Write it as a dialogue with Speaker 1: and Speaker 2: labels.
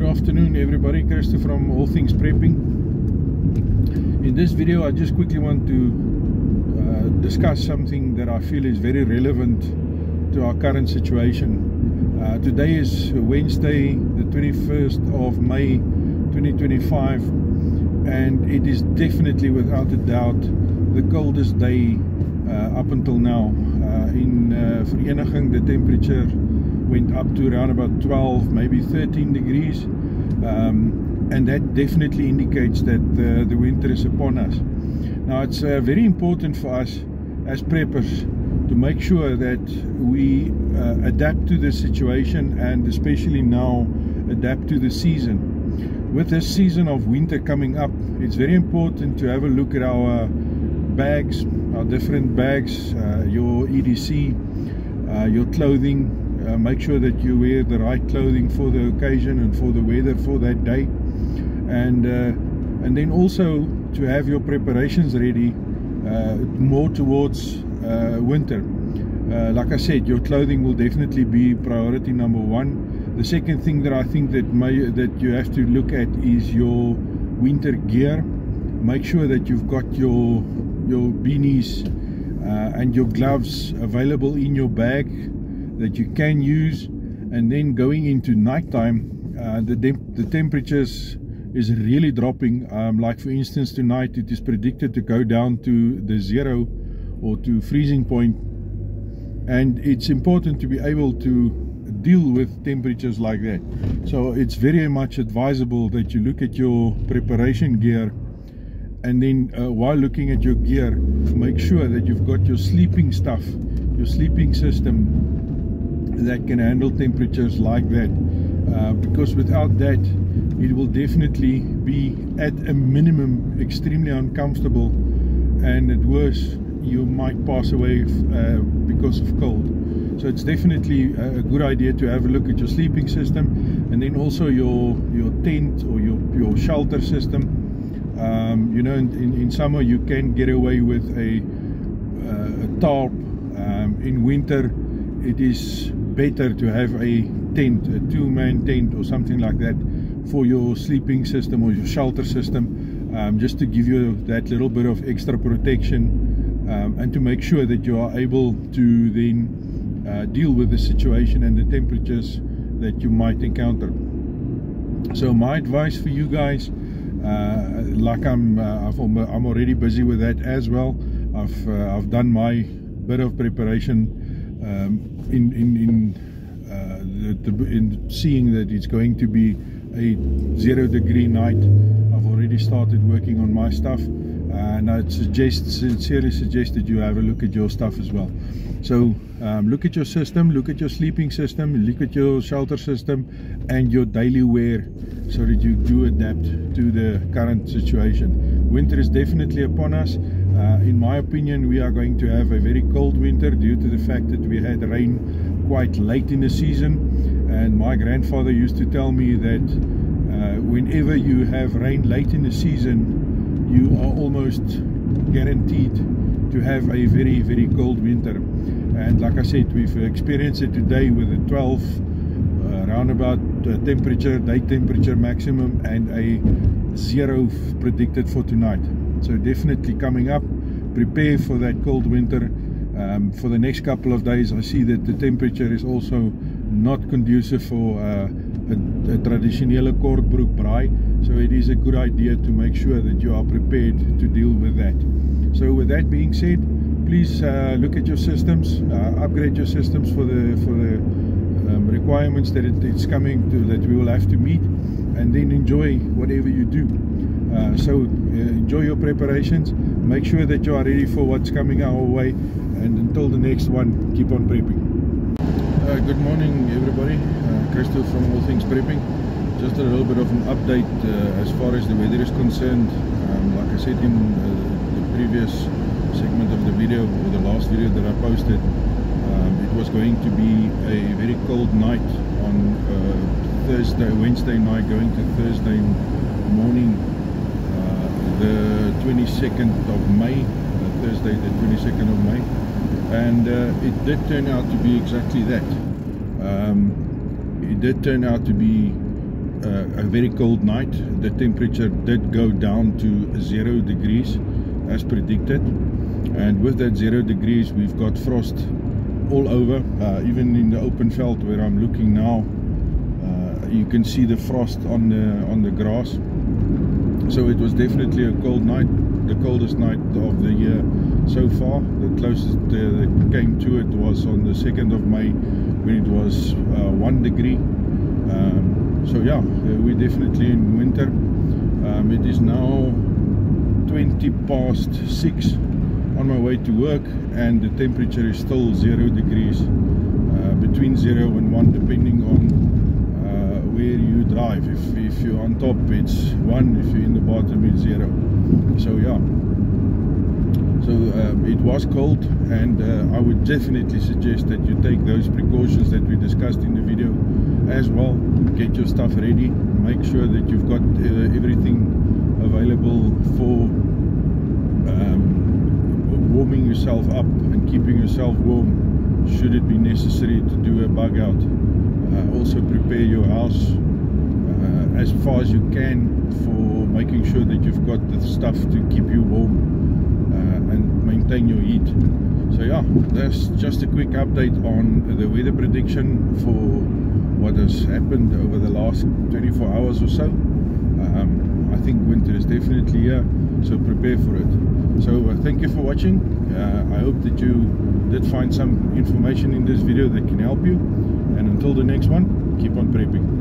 Speaker 1: afternoon everybody, Christo from All Things Prepping. In this video I just quickly want to discuss something that I feel is very relevant to our current situation. Today is Wednesday the 21st of May 2025, and it is definitely without a doubt the coldest day up until now. In Vereniging the temperature went up to around about 12, maybe 13 degrees, and that definitely indicates that the winter is upon us. Now it's very important for us as preppers to make sure that we adapt to the situation, and especially now adapt to the season. With this season of winter coming up, it's very important to have a look at our bags, our different bags, your EDC, your clothing. Make sure that you wear the right clothing for the occasion and for the weather for that day, and then also to have your preparations ready more towards winter. Like I said, your clothing will definitely be priority number one. The second thing that I think that you have to look at is your winter gear. Make sure that you've got your beanies and your gloves available in your bag that you can use. And then going into nighttime, the temperatures is really dropping. Like for instance, tonight it is predicted to go down to the 0 or to freezing point, and it's important to be able to deal with temperatures like that. So it's very much advisable that you look at your preparation gear, and then while looking at your gear, make sure that you've got your sleeping stuff, your sleeping system that can handle temperatures like that, because without that it will definitely be at a minimum extremely uncomfortable, and at worst you might pass away because of cold. So it's definitely a good idea to have a look at your sleeping system, and then also your tent or your shelter system. You know, in summer you can get away with a tarp. In winter it is better to have a tent, a two-man tent or something like that for your sleeping system or your shelter system, just to give you that little bit of extra protection, and to make sure that you are able to then deal with the situation and the temperatures that you might encounter. So my advice for you guys, like I'm already busy with that as well. I've done my bit of preparation in seeing that it's going to be a 0-degree night. I've already started working on my stuff, and I'd sincerely suggest that you have a look at your stuff as well. So look at your system, look at your sleeping system, look at your shelter system and your daily wear, so that you do adapt to the current situation. Winter is definitely upon us. In my opinion, we are going to have a very cold winter due to the fact that we had rain quite late in the season, and my grandfather used to tell me that whenever you have rain late in the season, you are almost guaranteed to have a very, very cold winter. And like I said, we've experienced it today with a 12 roundabout temperature, day temperature maximum, and a 0 predicted for tonight. So definitely coming up, prepare for that cold winter. For the next couple of days, I see that the temperature is also not conducive for a traditionele kortbroek braai. So it is a good idea to make sure that you are prepared to deal with that. So with that being said, please look at your systems, upgrade your systems for the requirements that it's coming to, that we will have to meet, and then enjoy whatever you do. So enjoy your preparations, make sure that you are ready for what's coming our way, and until the next one, keep on prepping. Good morning everybody, Christo from All Things Prepping. Just a little bit of an update as far as the weather is concerned. Like I said in the previous segment of the video, or the last video that I posted, it was going to be a very cold night on Wednesday night going to Thursday morning, the 22nd of May, Thursday the 22nd of May, and it did turn out to be exactly that. It did turn out to be a very cold night. The temperature did go down to 0 degrees as predicted, and with that 0 degrees we've got frost all over. Even in the open veld where I'm looking now, you can see the frost on the grass. So it was definitely a cold night, the coldest night of the year so far. The closest that came to it was on the 2nd of May when it was 1 degree. So yeah, we're definitely in winter. It is now 20 past 6 on my way to work, and the temperature is still 0 degrees, between 0 and 1 depending on where you drive. If you're on top it's 1, if you're in the bottom it's 0. So yeah, so it was cold, and I would definitely suggest that you take those precautions that we discussed in the video as well. Get your stuff ready, make sure that you've got everything available for warming yourself up and keeping yourself warm should it be necessary to do a bug out. Also prepare your house as far as you can for making sure that you've got the stuff to keep you warm and maintain your heat. So yeah, that's just a quick update on the weather prediction for what has happened over the last 24 hours or so. I think winter is definitely here, so prepare for it. So thank you for watching. I hope that you did find some information in this video that can help you, and until the next one, keep on prepping.